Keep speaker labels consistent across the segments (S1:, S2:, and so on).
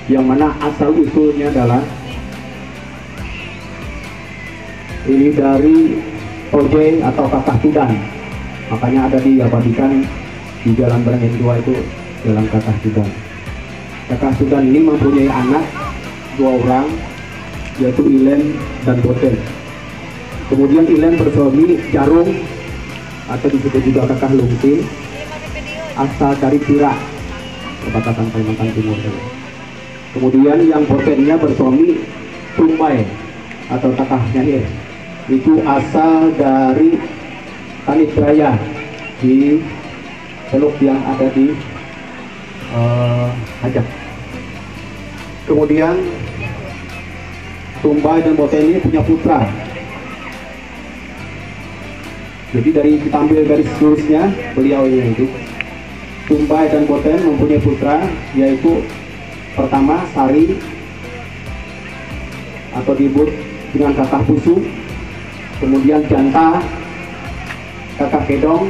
S1: yang mana asal usulnya adalah ini dari Oje atau Kakah Tudan, makanya ada diabadikan di Jalan Beringin 2 itu Jalan Kakah Tudan. Kakah Tudan ini mempunyai anak 2 orang, yaitu Ilen dan Boten. Kemudian Ilen bersuami Jarung atau disebut juga Kakah Lungsi, asal dari Tira, perbatasan Kalimantan Timur. Kemudian yang Botennya bersuami Tumbai atau Kakah Nyahir, itu asal dari Kanitraya di Teluk yang ada di Ajak. Kemudian Tumbai dan Boten ini punya putra. Jadi dari kita ambil garis lurusnya beliau ini itu Tumbai dan Boten mempunyai putra, yaitu pertama Sari atau disebut dengan Kakah Pusu, kemudian Janta, Kakah Kedong,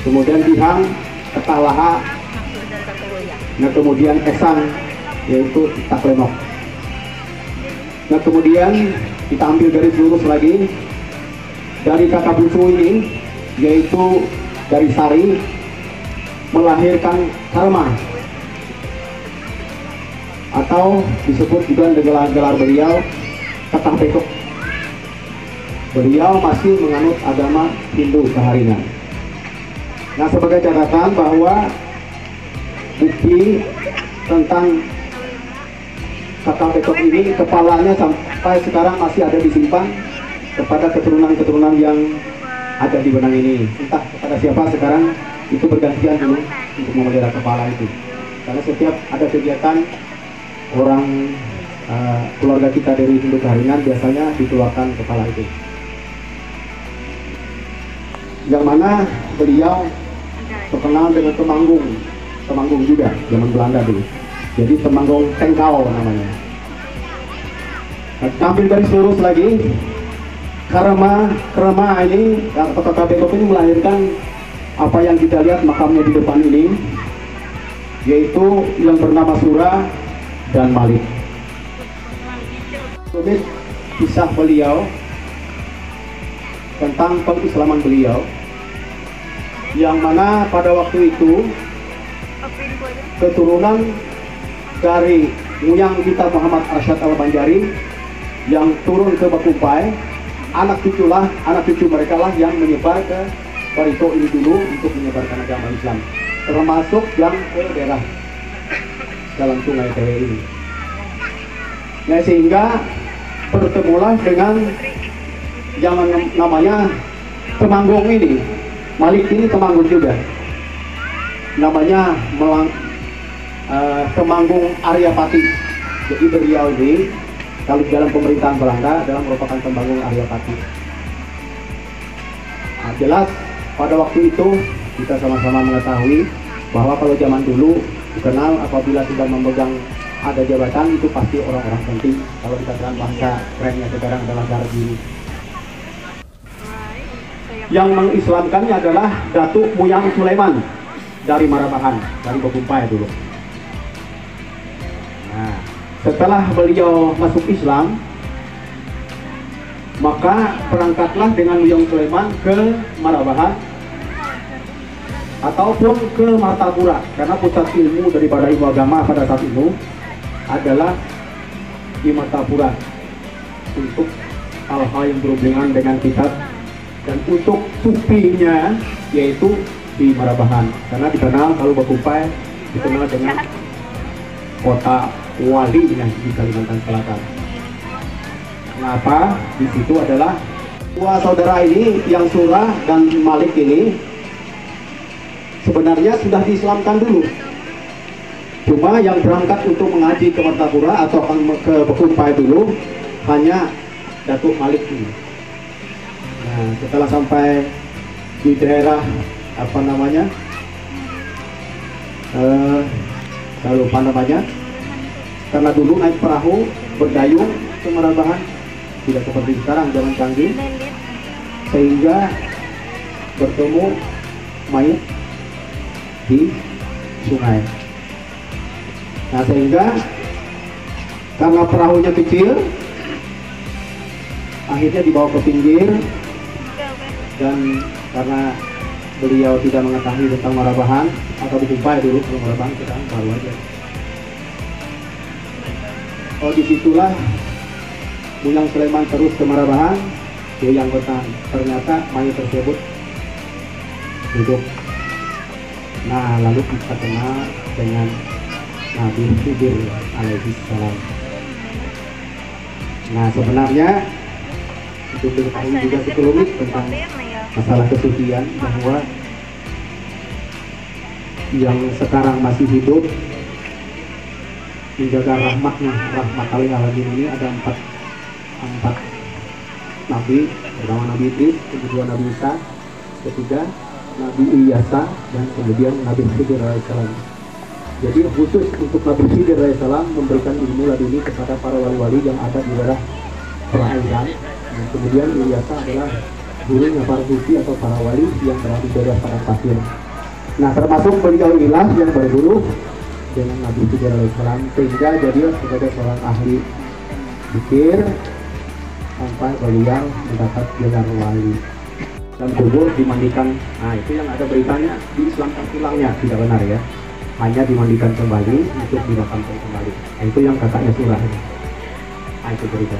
S1: kemudian Bihang, Kakah Laha, nah kemudian Esang, yaitu Taklenok. Nah kemudian kita ambil garis lurus lagi dari Kakah Pusu ini, yaitu dari Sari melahirkan Karma, atau disebut juga dengan gelar beliau Kakah Bekok. Beliau masih menganut agama Hindu Saharingan. Nah, sebagai catatan bahwa bukti tentang Kakah Bekok ini, kepalanya sampai sekarang masih ada disimpan kepada keturunan-keturunan yang ada di benang ini. Entah kepada siapa sekarang, itu bergantian dulu untuk memelihara kepala itu. Karena setiap ada kegiatan orang keluarga kita dari Hindu Saharingan biasanya dikeluarkan kepala itu. Yang mana beliau terkenal dengan Temanggung juga zaman Belanda dulu. Jadi Temanggung Tengkau namanya. Nah, tampil garis lurus lagi. Karma ini atau Kakah Bekok ini melahirkan apa yang kita lihat makamnya di depan ini, yaitu yang bernama Sura dan Malik. Rumit kisah beliau tentang pengislaman beliau, yang mana pada waktu itu keturunan dari Muyang kita Muhammad Arsyad Al-Banjari yang turun ke Bakumpai, anak cucu mereka lah yang menyebar ke Barito ini dulu untuk menyebarkan agama Islam, termasuk yang ke daerah dalam Sungai Tewe ini. Nah, sehingga bertemulah dengan yang namanya Temanggung ini. Malik ini Temanggung juga. Namanya Temanggung Aryapati. Jadi beliau ini kalau dalam pemerintahan Belanda dalam merupakan Temanggung Aryapati. Nah, jelas pada waktu itu kita sama-sama mengetahui bahwa kalau zaman dulu dikenal apabila sudah memegang ada jabatan itu pasti orang-orang penting. Kalau dikatakan bahasa kerennya sekarang adalah garbi. Yang mengislamkannya adalah Datuk Muyang Sulaiman dari Marabahan, dari Bakumpai dulu. Nah, setelah beliau masuk Islam, maka berangkatlah dengan Muyang Sulaiman ke Marabahan ataupun ke Martapura, karena pusat ilmu daripada ilmu agama pada saat itu adalah di Martapura untuk hal-hal yang berhubungan dengan kitab, dan untuk supinya yaitu di Marabahan, karena dikenal kalau Bakumpai dikenal dengan kota walinya di Kalimantan Selatan. Kenapa? Di situ adalah dua saudara ini yang Surah dan Malik ini sebenarnya sudah diislamkan dulu. Cuma yang berangkat untuk mengaji ke Martapura atau ke Bakumpai dulu hanya Datuk Malik ini. Nah, setelah sampai di daerah apa namanya, saya lupa namanya, karena dulu naik perahu berdayung ke Marabahan, tidak seperti sekarang zaman canggih, sehingga bertemu mayat di sungai. Nah, sehingga karena perahunya kecil, akhirnya dibawa ke pinggir, dan karena beliau tidak mengetahui tentang Marabahan atau ditumpai dulu kalau Marabahan sekarang baru aja. Oh, disitulah Buyang Sulaiman terus ke Marabahan, dia yang bertahan. Ternyata mayat tersebut hidup. Nah, lalu kita kenal dengan Nabi Khidir alaihi salam. Nah, sebenarnya itu diketahui juga sekelumit tentang masalah kesucian, bahwa yang sekarang masih hidup menjaga rahmatnya, rahmat alamin ini ada empat nabi. Pertama Nabi Idris, kedua Nabi Isa, ketiga Nabi Ilyasa, dan kemudian Nabi Khidir alaihissalam. Jadi khusus untuk Nabi Khidir alaihissalam memberikan ilmu laduni kepada para wali-wali yang ada di daerah perairan. Dan kemudian Ilyasa adalah gurunya para sufi atau para wali yang berada di daerah padang pasir. Nah, termasuk beliau inilah yang berguru dengan Nabi Khidir alaihissalam, sehingga jadi sebagai seorang ahli zikir sampai beliau mendapat gelar wali. Dan kubur dimandikan. Nah, itu yang ada beritanya diislamkan tulangnya, tidak benar ya, hanya dimandikan kembali untuk dimakamkan kembali. Nah, itu yang kakaknya surah. Nah, itu berita.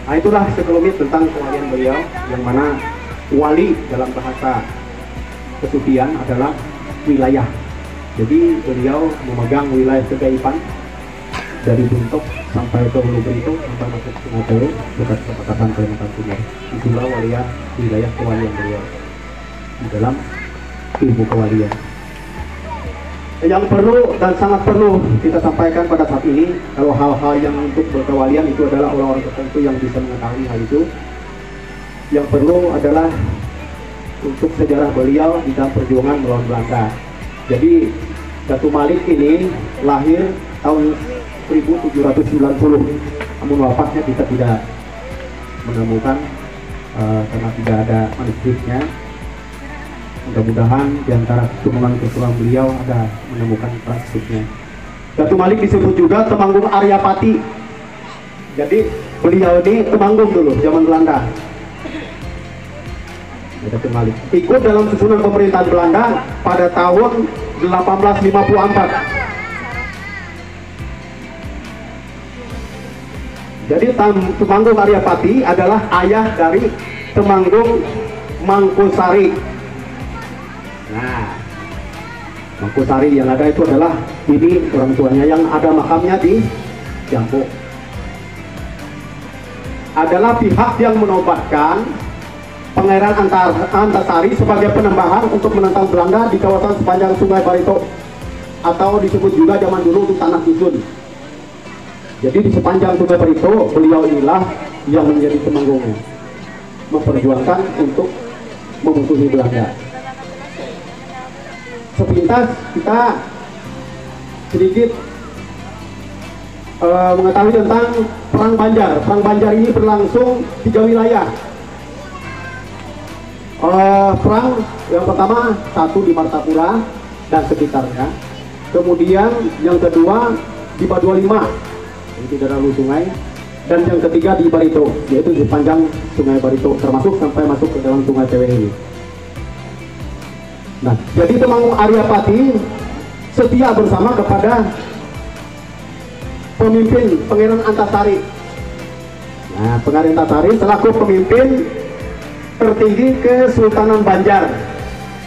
S1: Nah, itulah sekelumit tentang kewalian beliau, yang mana wali dalam bahasa kesufian adalah wilayah. Jadi beliau memegang wilayah kegaiban dari Buntok sampai ke Hulu Belitung sampai masuk ke Sungai Tewe dekat perbatasan Kalimantan Timur. Itulah wilayah kewalian beliau di dalam ilmu kewalian. Yang perlu dan sangat perlu kita sampaikan pada saat ini, kalau hal-hal yang untuk berkewalian itu adalah orang-orang tertentu yang bisa mengetahui hal itu. Yang perlu adalah untuk sejarah beliau di dalam perjuangan melawan Belanda. Jadi Datuk Malik ini lahir tahun 1790, namun wafatnya kita tidak menemukan karena tidak ada manuskripnya. Mudah-mudahan di antara keturunan beliau ada menemukan transkripnya. Datuk Malik disebut juga Temanggung Aryapati. Jadi beliau ini Temanggung dulu zaman Belanda. Datuk Malik ikut dalam susunan pemerintahan Belanda pada tahun 1854. Jadi Temanggung Aryapati adalah ayah dari Temanggung Mangkusari. Nah, Mangkusari yang ada itu adalah ini orang tuanya, yang ada makamnya di Jambu. Adalah pihak yang menobatkan Pangeran Antasari sebagai penembahan untuk menentang Belanda di kawasan sepanjang Sungai Barito, atau disebut juga zaman dulu untuk tanah dusun. Jadi di sepanjang Sungai Barito beliau inilah yang menjadi temanggungnya, memperjuangkan untuk memusuhi Belanda. Sepintas kita sedikit mengetahui tentang Perang Banjar. Perang Banjar ini berlangsung 3 wilayah. Perang yang pertama satu di Martapura dan sekitarnya, kemudian yang kedua di Padualima, di daerah Hulu Sungai, dan yang ketiga di Barito, yaitu di sepanjang Sungai Barito, termasuk sampai masuk ke dalam Sungai Tewe ini. Nah, jadi Temanggung Aryapati setia bersama kepada pemimpin Pangeran Antasari. Nah, Pangeran Antasari selaku pemimpin tertinggi Kesultanan Banjar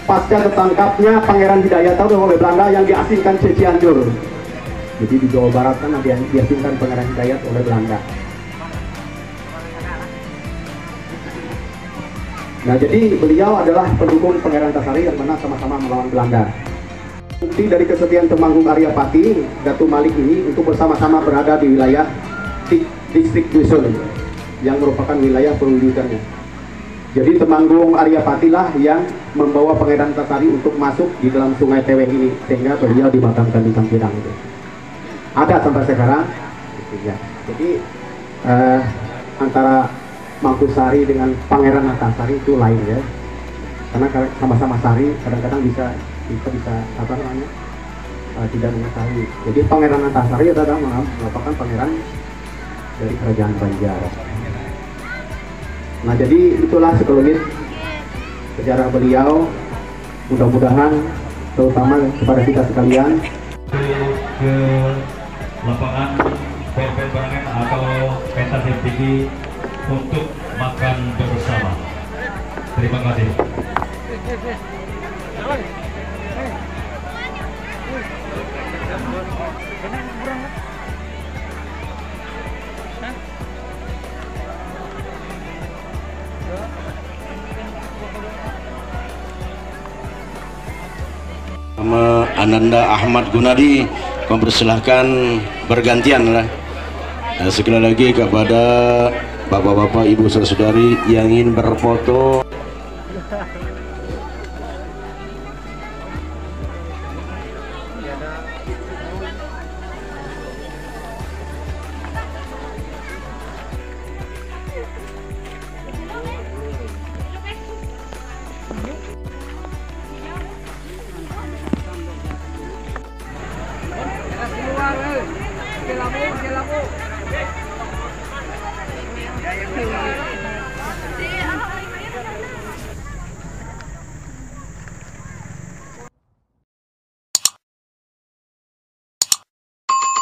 S1: pasca tertangkapnya Pangeran Hidayat oleh Belanda yang diasingkan ke Cianjur. Jadi di Jawa Barat kan diasingkan Pangeran Hidayat oleh Belanda. Nah, jadi beliau adalah pendukung Pangeran Antasari yang mana sama-sama melawan Belanda. Bukti dari kesetiaan Temanggung Aryapati, Datuk Malik ini untuk bersama-sama berada di wilayah distrik Dusun yang merupakan wilayah perwujudannya. Jadi Temanggung Aryapati lah yang membawa Pangeran Antasari untuk masuk di dalam Sungai Tewe ini, sehingga beliau dimakamkan di Sampirang itu. Ada sampai sekarang. Ya. Jadi antara Mangkusari dengan Pangeran Antasari itu lain ya, karena sama-sama sari, kadang-kadang kita bisa apa namanya tidak mengetahui. Jadi Pangeran Antasari adalah merupakan pangeran dari kerajaan Banjar. Nah, jadi itulah sekelumit sejarah beliau. Mudah-mudahan terutama kepada kita sekalian
S2: ke lapangan PLPN Barangan atau pentas MTQ untuk makan bersama. Terima kasih.
S3: Nama Ananda Ahmad Gunadi, kau persilahkan bergantian lah. Sekali lagi kepada bapak-bapak, ibu, saudari yang ingin berfoto.